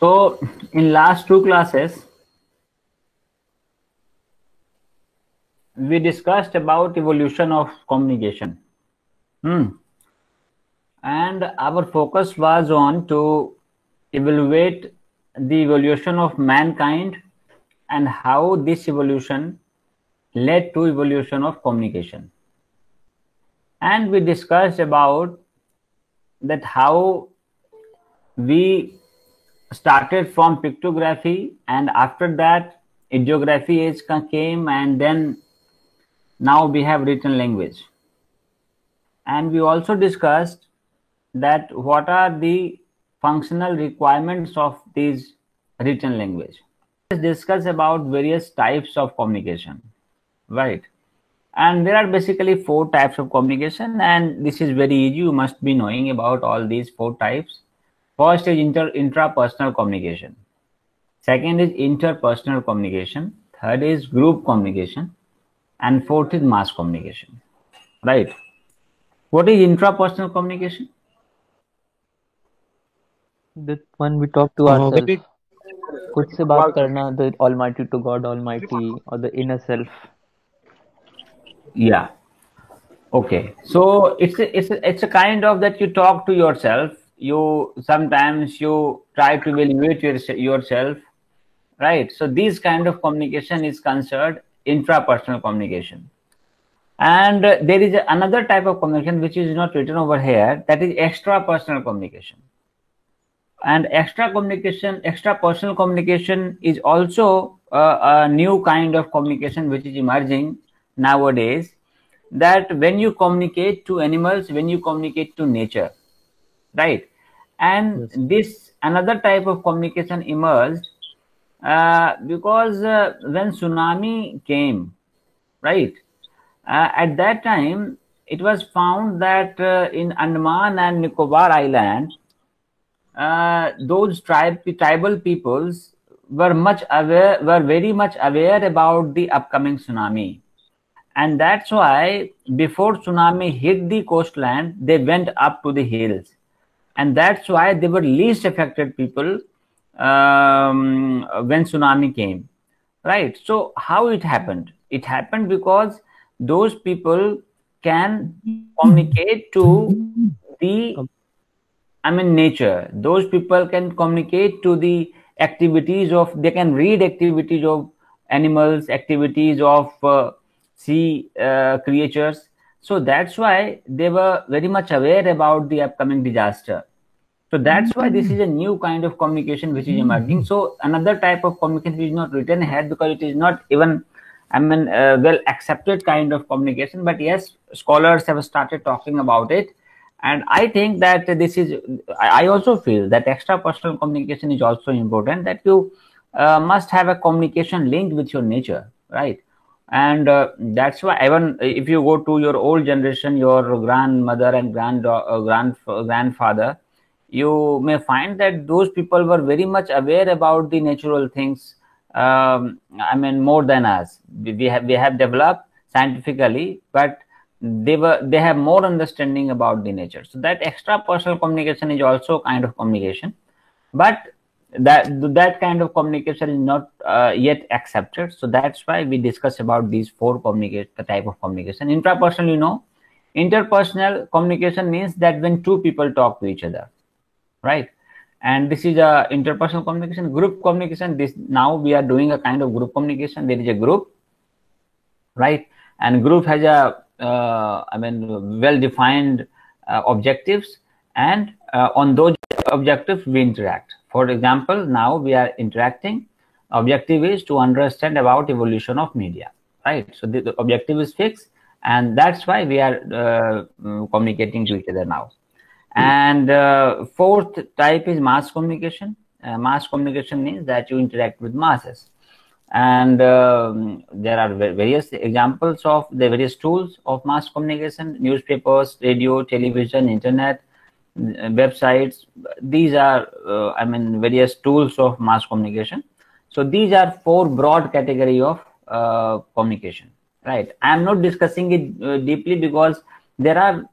So in last two classes, we discussed about evolution of communication. And our focus was on to evaluate the evolution of mankind and how this evolution led to evolution of communication. And we discussed about that how we started from pictography, and after that ideography age came, and then now we have written language. And we also discussed that what are the functional requirements of this written language. Let's discuss about various types of communication, right? And there are basically four types of communication, and this is very easy. You must be knowing about all these four types. First is intrapersonal communication. Second is interpersonal communication. Third is group communication. And fourth is mass communication, right? What is intrapersonal communication? The one we talk to ourselves. खुद से बात करना, the Almighty to God Almighty, or the inner self. Yeah. Okay. So it's a kind of that you talk to yourself. You sometimes you try to evaluate yourself, right? So this kind of communication is considered intrapersonal communication. And there is another type of communication which is not written over here, that is extrapersonal communication. And extrapersonal communication is also a new kind of communication which is emerging nowadays, that when you communicate to animals, when you communicate to nature, right? And Yes. this another type of communication emerged because when tsunami came, right? At that time, it was found that in Andaman and Nicobar Island, those tribal peoples were very much aware about the upcoming tsunami, and that's why before tsunami hit the coastland, they went up to the hills, and that's why they were least affected people when tsunami came, right? So how it happened? It happened because those people can communicate to the nature. Those people can communicate to the activities of, they can read activities of animals, activities of sea creatures. So that's why they were very much aware about the upcoming disaster. So that's why this is a new kind of communication which is emerging. So another type of communication is not written here because it is not even, well accepted kind of communication. But yes, scholars have started talking about it. And I think that this is, I also feel that extrapersonal communication is also important, that you must have a communication link with your nature, right? And that's why even if you go to your old generation, your grandmother and grandfather, you may find that those people were very much aware about the natural things, more than us. We have developed scientifically, but they have more understanding about the nature. So that extrapersonal communication is also kind of communication, but that kind of communication is not yet accepted. So that's why we discuss about these four type of communication. Intrapersonal, interpersonal communication means that when two people talk to each other, right? And this is a interpersonal communication. Group communication, this now we are doing a kind of group communication. There is a group, right? And group has a well defined objectives, and on those objectives we interact. For example, now we are interacting. Objective is to understand about evolution of media, right? So the objective is fixed, and that's why we are communicating to each other now. And fourth type is mass communication. Mass communication means that you interact with masses. And there are various examples of the various tools of mass communication: newspapers, radio, television, internet, websites. These are various tools of mass communication. So these are four broad category of communication, right? I am not discussing it deeply because there are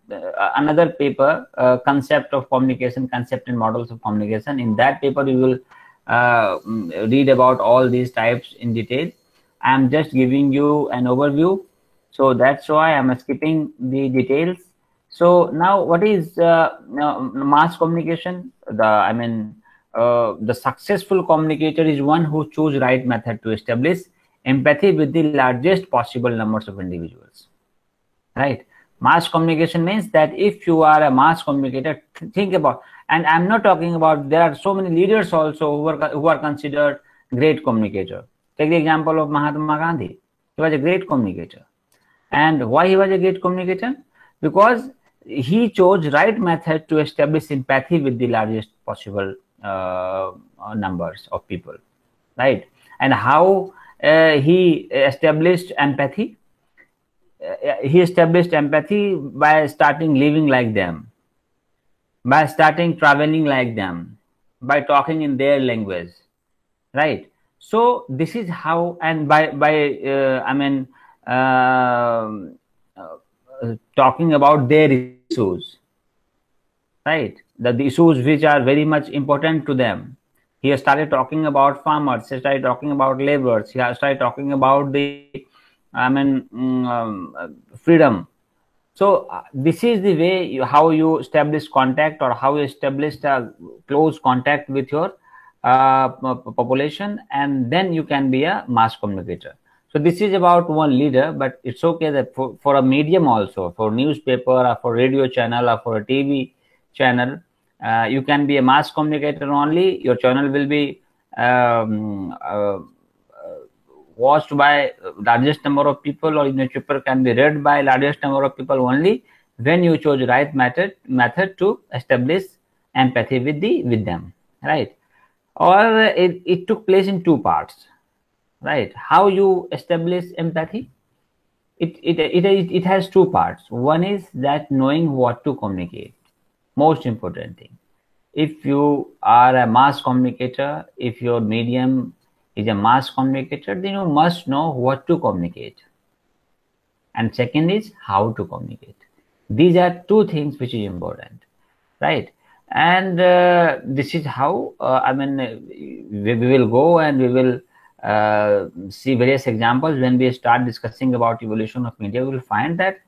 another paper, concept of communication, concept and models of communication. In that paper you will read about all these types in detail. I'm just giving you an overview, so that's why I'm skipping the details. So now, what is now, mass communication? The successful communicator is one who choose right method to establish empathy with the largest possible numbers of individuals. Right? Mass communication means that if you are a mass communicator, think about, and I'm not talking about, there are so many leaders also who are considered great communicator. Take the example of Mahatma Gandhi. He was a great communicator. And why he was a great communicator? Because he chose right method to establish empathy with the largest possible numbers of people, right? And how he established empathy? He established empathy by starting living like them, by starting traveling like them, by talking in their language, right? So this is how, and by talking about their issues, right? The issues which are very much important to them. He started talking about farmers. He started talking about laborers. He started talking about the freedom. So this is the way how you establish contact, or how you establish a close contact with your population, and then you can be a mass communicator. So this is about one leader, but it's okay that for a medium also, for newspaper or for radio channel or for a TV channel, you can be a mass communicator only. Your channel will be watched by largest number of people, or newspaper can be read by largest number of people only when you chose right method to establish empathy with them, right? Or it took place in two parts, right? How you establish empathy? It has two parts. One is that knowing what to communicate, most important thing. If you are a mass communicator, if your medium is a mass communicator, then you must know what to communicate. And second is how to communicate. These are two things which is important, right? And this is how we will go, and we will see various examples. When we start discussing about evolution of media, we will find that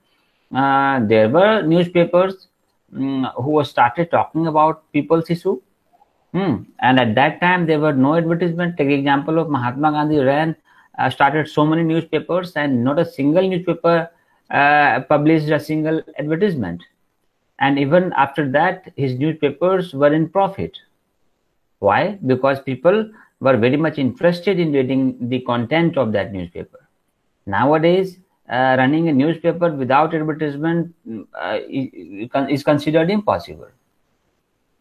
there were newspapers who started talking about people's issue. And at that time, there were no advertisement. Take the example of Mahatma Gandhi started so many newspapers, and not a single newspaper published a single advertisement. And even after that, his newspapers were in profit. Why? Because people were very much interested in reading the content of that newspaper. Nowadays, running a newspaper without advertisement is considered impossible,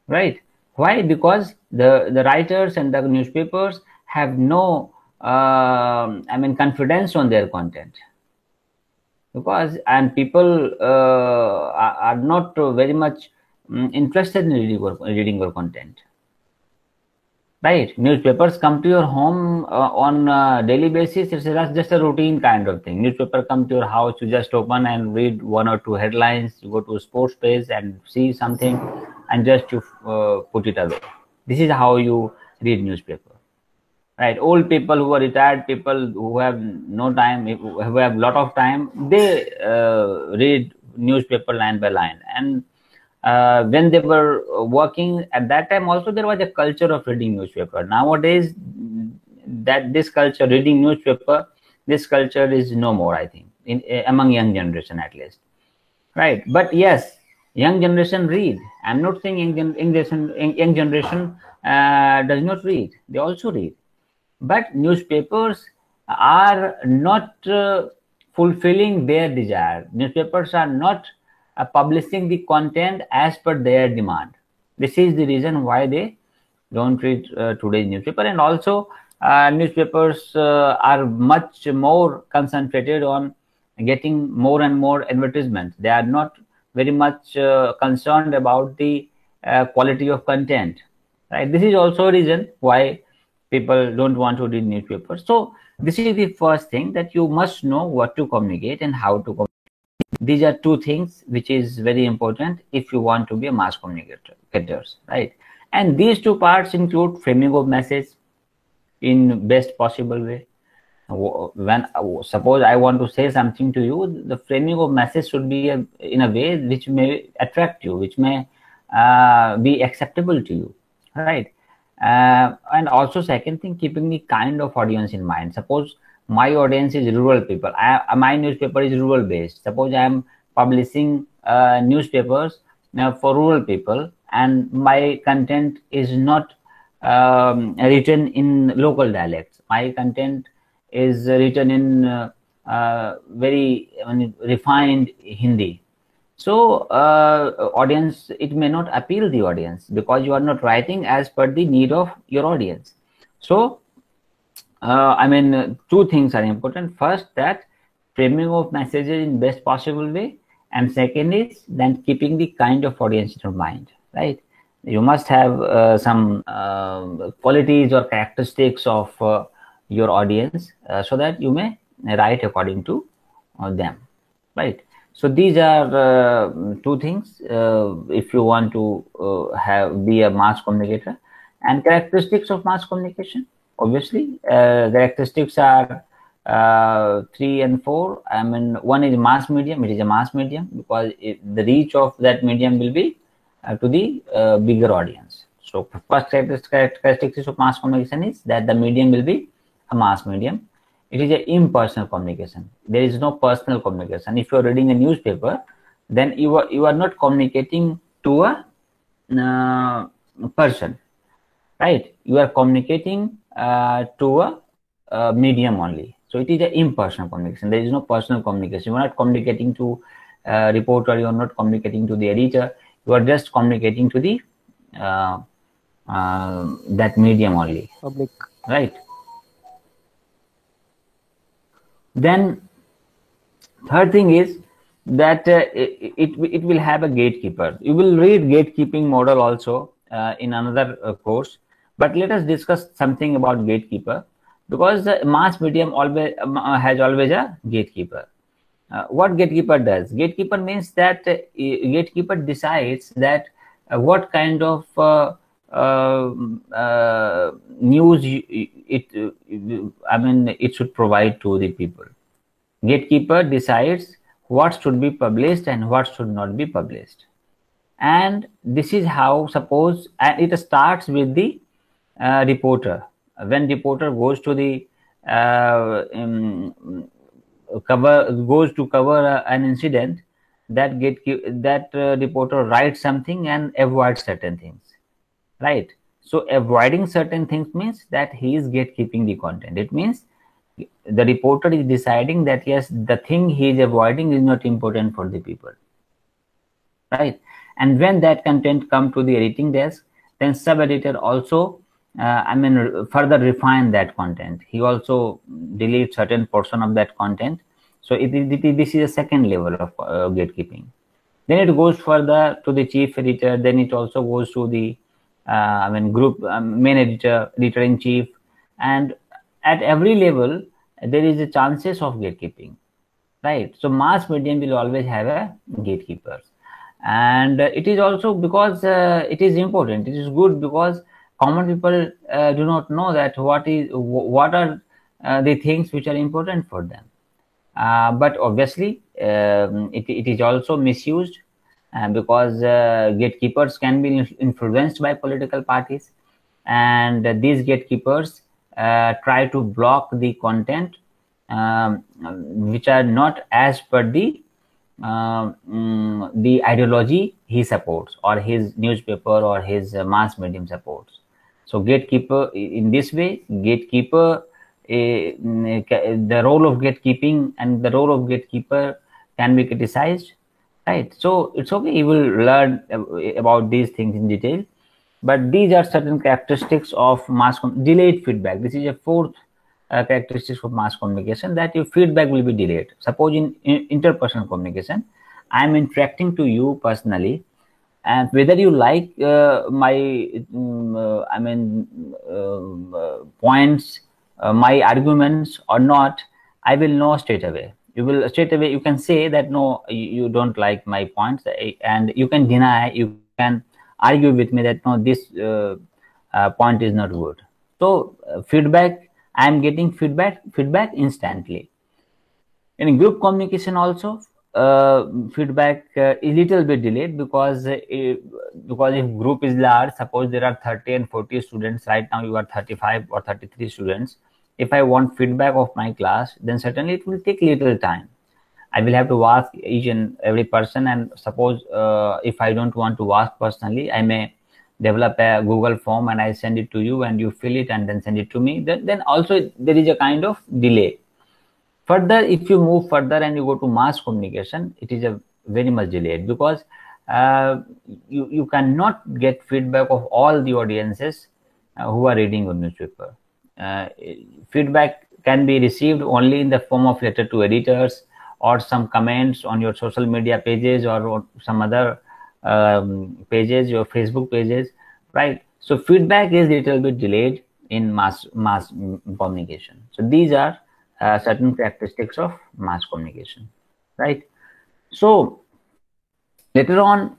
right? Why? Because the writers and the newspapers have no confidence on their content, because people are not very much interested in reading your content, right? Newspapers come to your home on a daily basis. It's just a routine kind of thing. Newspaper come to your house, you just open and read one or two headlines. You go to a sports page and see something, and just you put it away. This is how you read newspaper, right? Old people who are retired, people who have no time, who have a lot of time, they read newspaper line by line. And when they were working at that time also, there was a culture of reading newspaper. Nowadays, that this culture, reading newspaper, this culture is no more, I think, among young generation at least, right? But yes, young generation read. I'm not saying young generation does not read. They also read. But newspapers are not fulfilling their desire. Newspapers are not publishing the content as per their demand. This is the reason why they don't read today's newspaper. And also, newspapers are much more concentrated on getting more and more advertisements. They are not very much concerned about the quality of content, right? This is also a reason why people don't want to read newspapers. So this is the first thing, that you must know what to communicate and how to communicate. These are two things which is very important if you want to be a mass communicator, right? And these two parts include framing of message in best possible way. When suppose I want to say something to you, the framing of message should be in a way which may attract you, which may be acceptable to you, right? And also second thing, keeping the kind of audience in mind. Suppose my audience is rural people. My newspaper is rural based. Suppose I am publishing newspapers for rural people, and my content is not written in local dialects. My content is written in very refined Hindi. So audience, it may not appeal the audience because you are not writing as per the need of your audience. So two things are important. First, that framing of messages in best possible way, and second is then keeping the kind of audience in your mind, right? You must have some qualities or characteristics of your audience so that you may write according to them, right? So these are two things if you want to be a mass communicator. And characteristics of mass communication, obviously characteristics are 3 and 4. I mean, one is mass medium. It is a mass medium because the reach of that medium will be to the bigger audience. So first characteristics of mass communication is that the medium will be a mass medium. It is an impersonal communication. There is no personal communication. If you are reading a newspaper, then you are not communicating to a person, right? You are communicating to a medium only. So it is an impersonal communication. There is no personal communication. You are not communicating to a reporter. You are not communicating to the editor. You are just communicating to the that medium only, Public. right? Then third thing is that it will have a gatekeeper. You will read gatekeeping model also in another course, but let us discuss something about gatekeeper, because the mass medium always has always a gatekeeper. What gatekeeper does? Gatekeeper means that gatekeeper decides that what kind of news it should provide to the people. Gatekeeper decides what should be published and what should not be published. And this is how, suppose, and it starts with the reporter. When reporter goes to the goes to cover an incident, that reporter writes something and avoids certain things, right? So avoiding certain things means that he is gatekeeping the content. It means the reporter is deciding that yes, the thing he is avoiding is not important for the people, right? And when that content come to the editing desk, then sub-editor also further refine that content. He also deletes certain portion of that content. So this is a second level of gatekeeping. Then it goes further to the chief editor. Then it also goes to the group main editor, editor-in-chief, and at every level there is a chances of gatekeeping, right? So mass medium will always have a gatekeeper, and it is also because it is important. It is good because common people do not know that what are the things which are important for them. But obviously it is also misused because gatekeepers can be influenced by political parties, and these gatekeepers try to block the content which are not as per the ideology he supports, or his newspaper or his mass medium supports. So gatekeeper, in this way, gatekeeper, the role of gatekeeping and the role of gatekeeper can be criticized, right? So it's okay, you will learn about these things in detail, but these are certain characteristics of delayed feedback. This is a fourth characteristics of mass communication, that your feedback will be delayed. Suppose in interpersonal communication, I am interacting to you personally, and whether you like my points, my arguments or not, I will know straight away. You can say that no, you don't like my points, and you can deny, you can argue with me that no, this point is not good. So feedback, I am getting feedback instantly. In group communication also, feedback is little bit delayed, because if group is large, suppose there are 30 and 40 students, right now you are 35 or 33 students. If I want feedback of my class, then certainly it will take little time. I will have to ask each and every person, and suppose if I don't want to ask personally, I may develop a Google form and I send it to you, and you fill it and then send it to me. Then also there is a kind of delay. Further, if you move further and you go to mass communication, it is a very much delayed, because you cannot get feedback of all the audiences who are reading your newspaper. Feedback can be received only in the form of letter to editors, or some comments on your social media pages, or some other pages, your Facebook pages, right? So feedback is little bit delayed in mass communication. So these are certain characteristics of mass communication, right? So later on,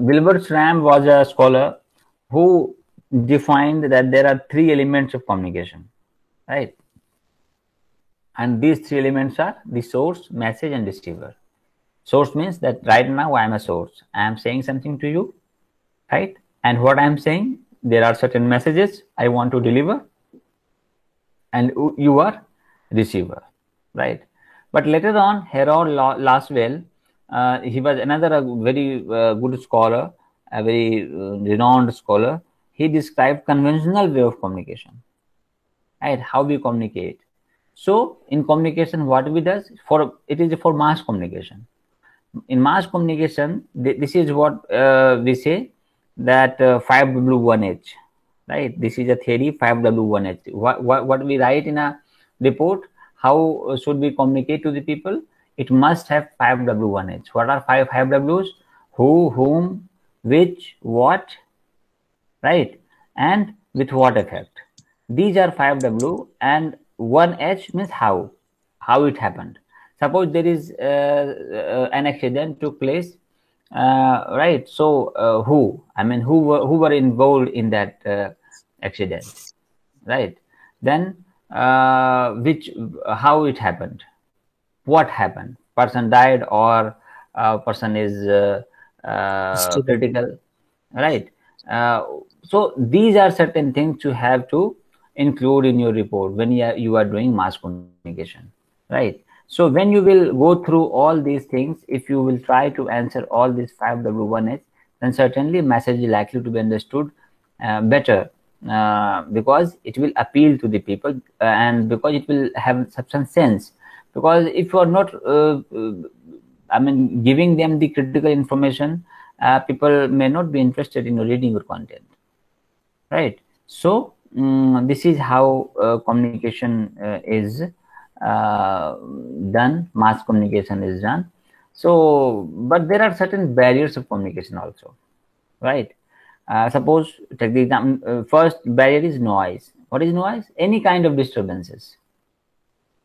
Wilbur Schramm was a scholar who defined that there are three elements of communication, right? And these three elements are the source, message, and receiver. Source means that right now I am a source. I am saying something to you, right? And what I am saying, there are certain messages I want to deliver, and you are receiver, right? But later on, Harold Laswell, he was another very good scholar, a very renowned scholar. He described conventional way of communication, right? How we communicate. So in communication, what we does, it is for mass communication. In mass communication, this is what we say, that 5W1H, right? This is a theory, 5W1H. What we write in a report, how should we communicate to the people? It must have 5W1H. What are 5Ws? Who, whom, which, what, right? And with what effect. These are 5W, and 1H means how it happened. Suppose there is an accident took place, right? So who were involved in that accident, right? Then how it happened, what happened, person died or person is critical, right? So these are certain things you have to include in your report when you are doing mass communication, right? So when you will go through all these things, if you will try to answer all these 5W1H, then certainly message is likely to be understood better, because it will appeal to the people, and because it will have some sense. Because if you are not giving them the critical information, people may not be interested in reading your content, right? So this is how communication is done, mass communication is done. So, but there are certain barriers of communication also, right? Suppose, take the example, first barrier is noise. What is noise? Any kind of disturbances,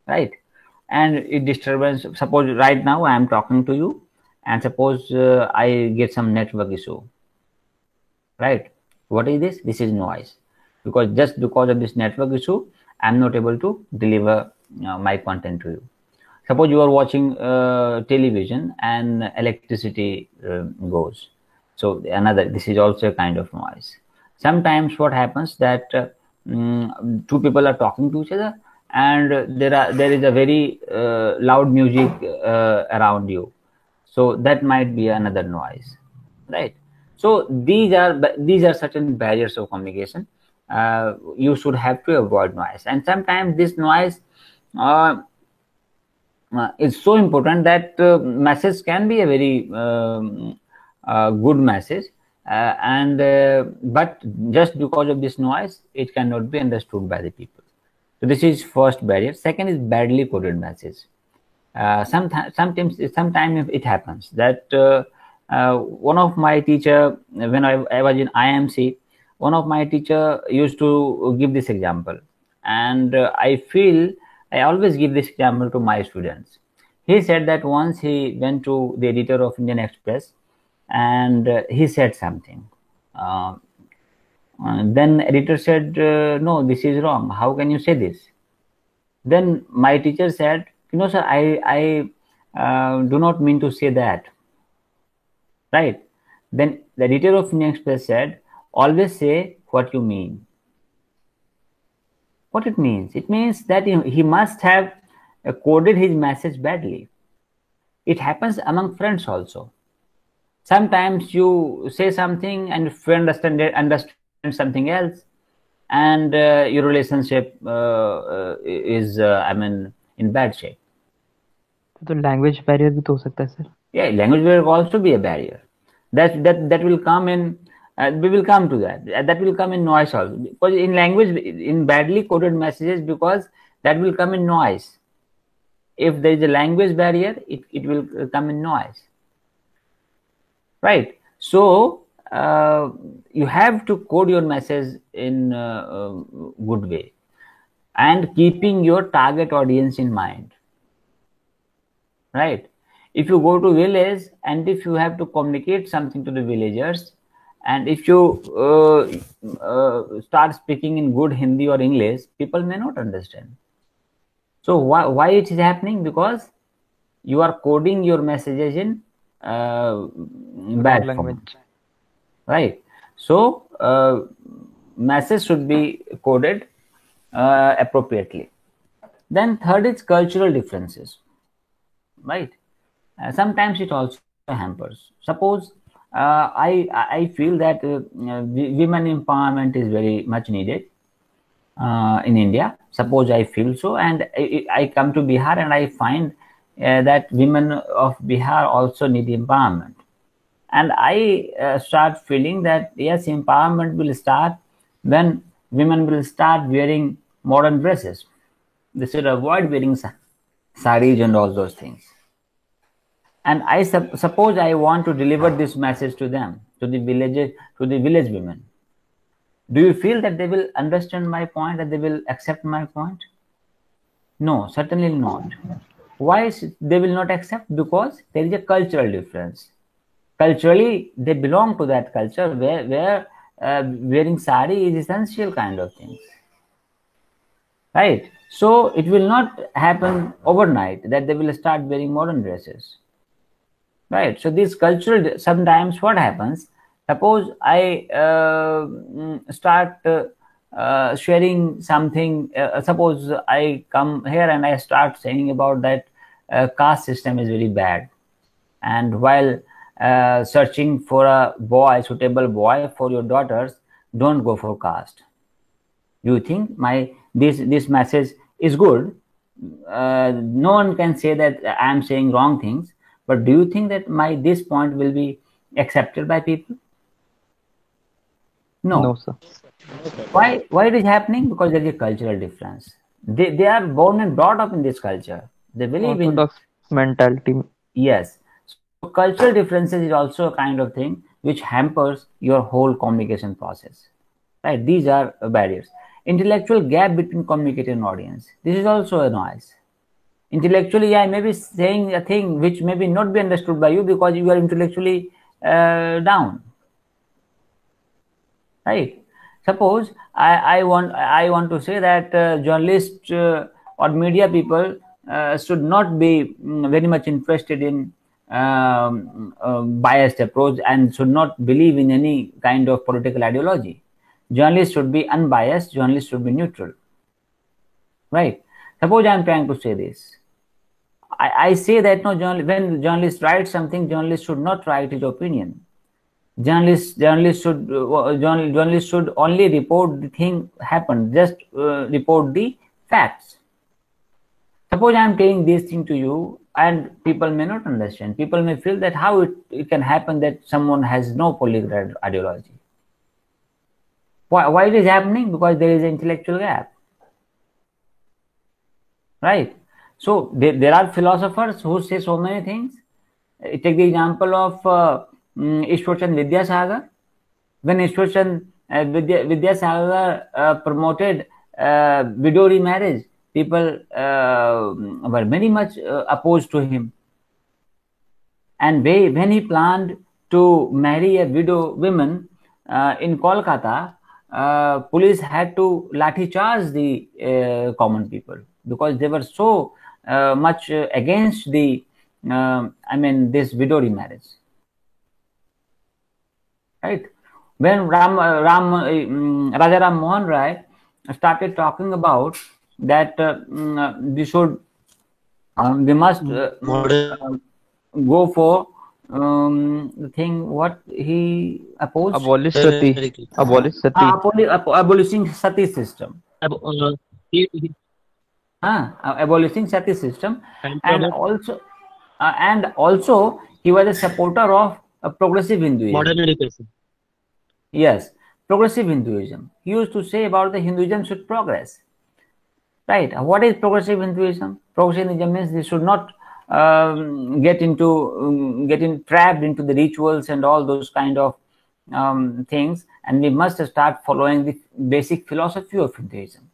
right? And it disturbance, suppose right now I am talking to you, and suppose I get some network issue, right? What is this? This is noise, because just because of this network issue, I am not able to deliver my content to you. Suppose you are watching television and electricity goes. So this is also a kind of noise. Sometimes what happens that two people are talking to each other, and there is a very loud music around you. So that might be another noise, right? So these are certain barriers of communication. You should have to avoid noise, and sometimes this noise is so important that message can be a very good message, but just because of this noise, it cannot be understood by the people. So this is first barrier. Second is badly coded message. Sometimes it happens that one of my teacher, when I was in IMC, one of my teacher used to give this example, and I always give this example to my students. He said that once he went to the editor of Indian Express, and he said something. Then editor said, no, this is wrong. How can you say this? Then my teacher said, sir, I do not mean to say that. Right? Then the editor of Indian Express said, always say what you mean. What it means? It means that he must have coded his message badly. It happens among friends also. Sometimes you say something and if you understand something else, and your relationship is in bad shape. तो language barrier भी तो हो सकता है sir. Yeah, language barrier will also be a barrier. That will come in. We will come to that. That will come in noise also. Because in language, in badly coded messages, because that will come in noise. If there is a language barrier, it will come in noise. Right? So you have to code your message in a good way and keeping your target audience in mind. Right? If you go to village and if you have to communicate something to the villagers, and if you start speaking in good Hindi or English, people may not understand. So why it is happening? Because you are coding your messages in bad form. Right? So message should be coded appropriately. Then third is cultural differences. Right? Sometimes it also hampers. Suppose I feel that women empowerment is very much needed in India. Suppose I feel so, and I come to Bihar and I find that women of Bihar also need empowerment. And I start feeling that yes, empowerment will start when women will start wearing modern dresses. They should avoid wearing saris and all those things. And I suppose I want to deliver this message to them, to the village women. Do you feel that they will understand my point, that they will accept my point? No, certainly not. Why they will not accept? Because there is a cultural difference. Culturally, they belong to that culture where wearing sari is essential kind of things. Right? So it will not happen overnight that they will start wearing modern dresses. Right? So this cultural, sometimes what happens, suppose I start sharing something, suppose I come here and I start saying about that caste system is very bad. And while searching for a boy, suitable boy for your daughters, don't go for caste. Do you think this message is good? No one can say that I am saying wrong things, but do you think that this point will be accepted by people? No, sir. Why it is happening? Because there is a cultural difference. They are born and brought up in this culture. They believe Orthodox mentality. Yes. So cultural differences is also a kind of thing which hampers your whole communication process. Right? These are barriers. Intellectual gap between communicator and audience. This is also a noise. Intellectually, I may be saying a thing which may be not be understood by you because you are intellectually down. Right? Suppose I want to say that journalists or media people should not be very much interested in biased approach and should not believe in any kind of political ideology. Journalists should be unbiased. Journalists should be neutral. Right? Suppose I am trying to say this. I say that no, when journalists write something, journalists should not write his opinion. Journalists should only report the thing happened, just report the facts. Suppose I am telling this thing to you and people may not understand. People may feel that how it can happen that someone has no political ideology. Why it is happening? Because there is an intellectual gap. Right? So there are philosophers who say so many things. Take the example of Ishwarchand Vidyasagar. When Ishwarchand Vidyasagar promoted widow remarriage, people were very much opposed to him. And when he planned to marry a widow woman in Kolkata, police had to lathi charge the common people because they were so much against the this widow remarriage. Right? When Raja Ram Mohan Rai started talking about that we must go for the thing what he opposed. Abolish sati. Abolish sati. Abolishing sati system. Abolishing sati system, and also he was a supporter of progressive Hinduism. Modern education. Yes, progressive Hinduism. He used to say about the Hinduism should progress. Right? What is progressive Hinduism? Progressive Hinduism means they should not get trapped into the rituals and all those kind of things, and we must start following the basic philosophy of Hinduism.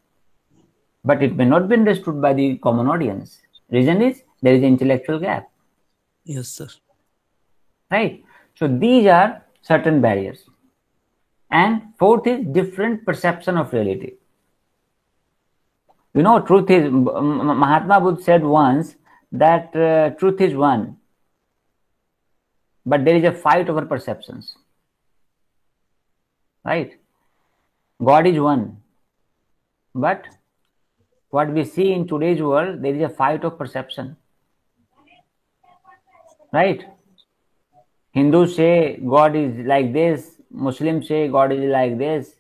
But it may not be understood by the common audience. Reason is there is an intellectual gap. Yes, sir. Right? So these are certain barriers. And fourth is different perception of reality. You know, truth is, Mahatma Buddha said once that truth is one, but there is a fight over perceptions. Right? God is one, but what we see in today's world, there is a fight of perception. Right? Hindus say God is like this, Muslims say God is like this,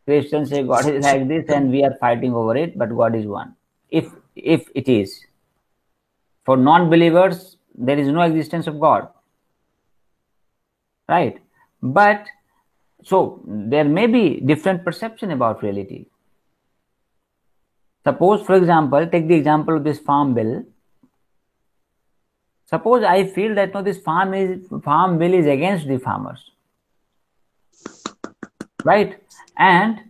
Christians say God is like this, and we are fighting over it, but God is one. If it is. For non-believers, there is no existence of God. Right? But, so there may be different perception about reality. Suppose, for example, take the example of this farm bill. Suppose I feel that no, this farm bill is against the farmers. Right? And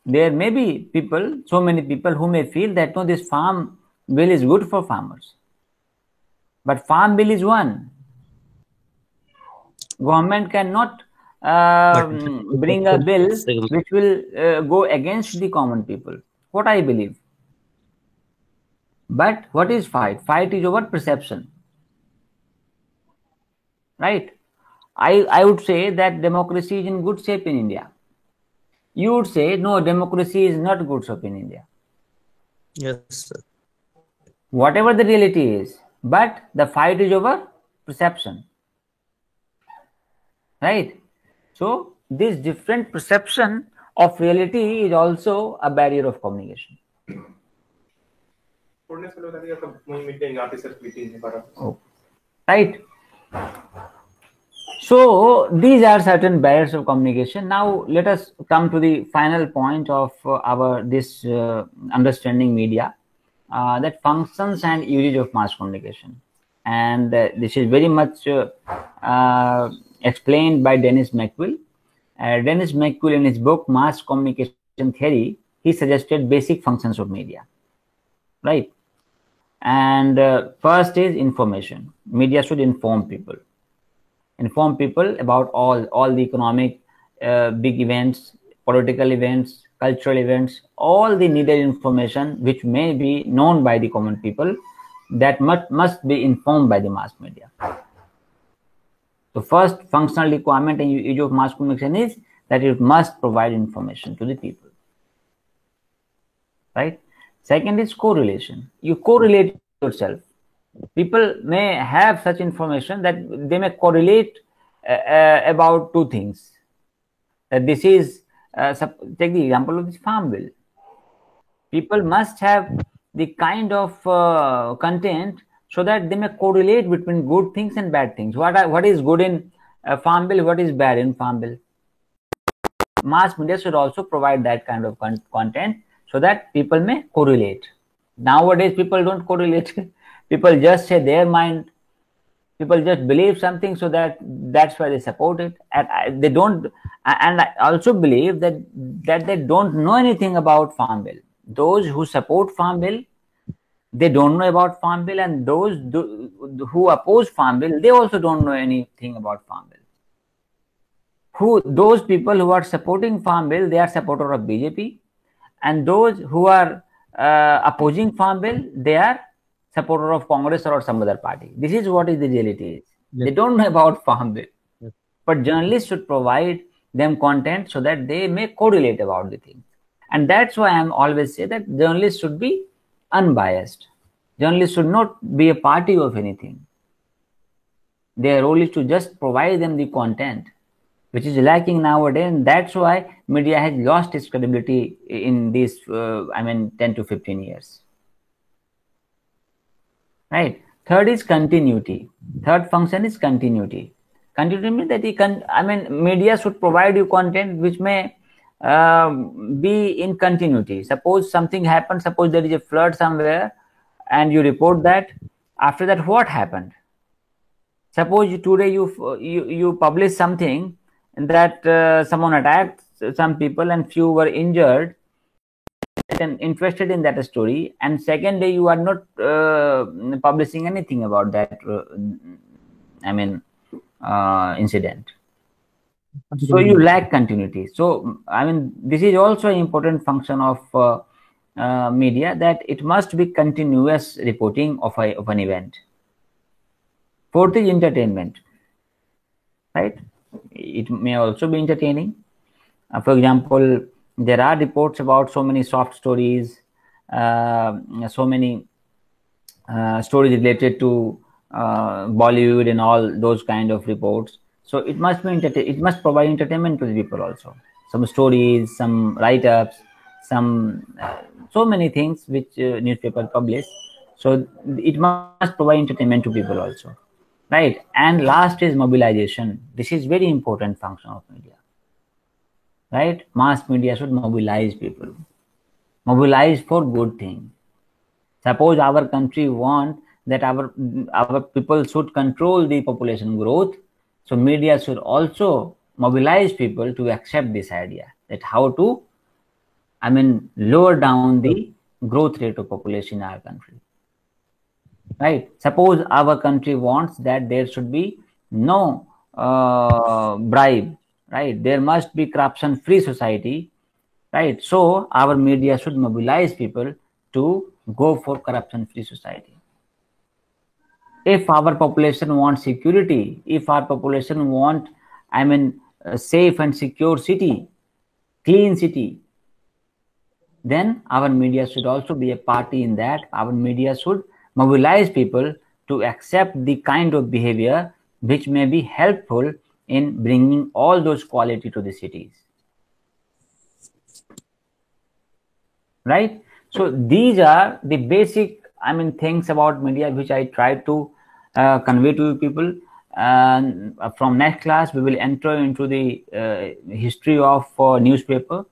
there may be people, so many people who may feel that no, this farm bill is good for farmers. But farm bill is one. Government cannot bring a bill which will go against the common people. What I believe. But what is fight? Fight is over perception. Right? I would say that democracy is in good shape in India. You would say, no, democracy is not good shape in India. Yes, sir. Whatever the reality is, but the fight is over perception. Right? So, this different perception of reality is also a barrier of communication. Oh. Right? So these are certain barriers of communication. Now let us come to the final point of our this understanding media, that functions and usage of mass communication, and this is very much explained by Dennis McQuill. Dennis McQuill, in his book Mass Communication Theory, he suggested basic functions of media. Right? And first is information. Media should inform people. Inform people about all the economic big events, political events, cultural events, all the needed information which may be known by the common people, that must be informed by the mass media. So first functional requirement and use of mass communication is that it must provide information to the people. Right? Second is correlation. You correlate yourself. People may have such information that they may correlate about two things. This is, take the example of this farm bill. People must have the kind of content so that they may correlate between good things and bad things. What is good in farm bill? What is bad in farm bill? Mass media should also provide that kind of content so that people may correlate. Nowadays, people don't correlate. People just say their mind. People just believe something, so that's why they support it. And they don't. And I also believe that they don't know anything about farm bill. Those who support farm bill, they don't know about farm bill, and those who oppose farm bill, they also don't know anything about farm bill. those people who are supporting Farm Bill, they are supporter of BJP, and those who are opposing Farm Bill, they are supporter of Congress or some other party. This is what is the reality is. Yes. They don't know about Farm Bill. Yes. But journalists should provide them content so that they may correlate about the thing. And that's why I'm always say that journalists should be unbiased. Journalists should not be a party of anything. Their role is to just provide them the content, which is lacking nowadays, and that's why media has lost its credibility in these 10 to 15 years. Right. Third is continuity. Third function is continuity. Continuity means that media should provide you content which may be in continuity. Suppose something happens, suppose there is a flood somewhere and you report that. After that, what happened? Suppose today you publish something that someone attacked some people and few were injured and interested in that story, and second day you are not publishing anything about that incident. So you lack continuity. So this is also an important function of media, that it must be continuous reporting of an event. Fourth is entertainment. Right? It may also be entertaining. For example, there are reports about so many soft stories, so many stories related to Bollywood and all those kind of reports. So it must be it must provide entertainment to the people also. Some stories, some write-ups, some so many things which newspaper publish. So it must provide entertainment to people also. Right. And last is mobilization. This is very important function of media. Right? Mass media should mobilize people. Mobilize for good thing. Suppose our country want that our people should control the population growth. So media should also mobilize people to accept this idea, that how to, lower down the growth rate of population in our country. Right? Suppose our country wants that there should be no bribe. Right? There must be corruption-free society. Right? So our media should mobilize people to go for corruption-free society. If our population wants security, if our population want, a safe and secure city, clean city, then our media should also be a party in that. Our media should mobilize people to accept the kind of behavior which may be helpful in bringing all those quality to the cities. Right? So these are the basic things about media which I try to convey to people. And from next class we will enter into the history of newspaper,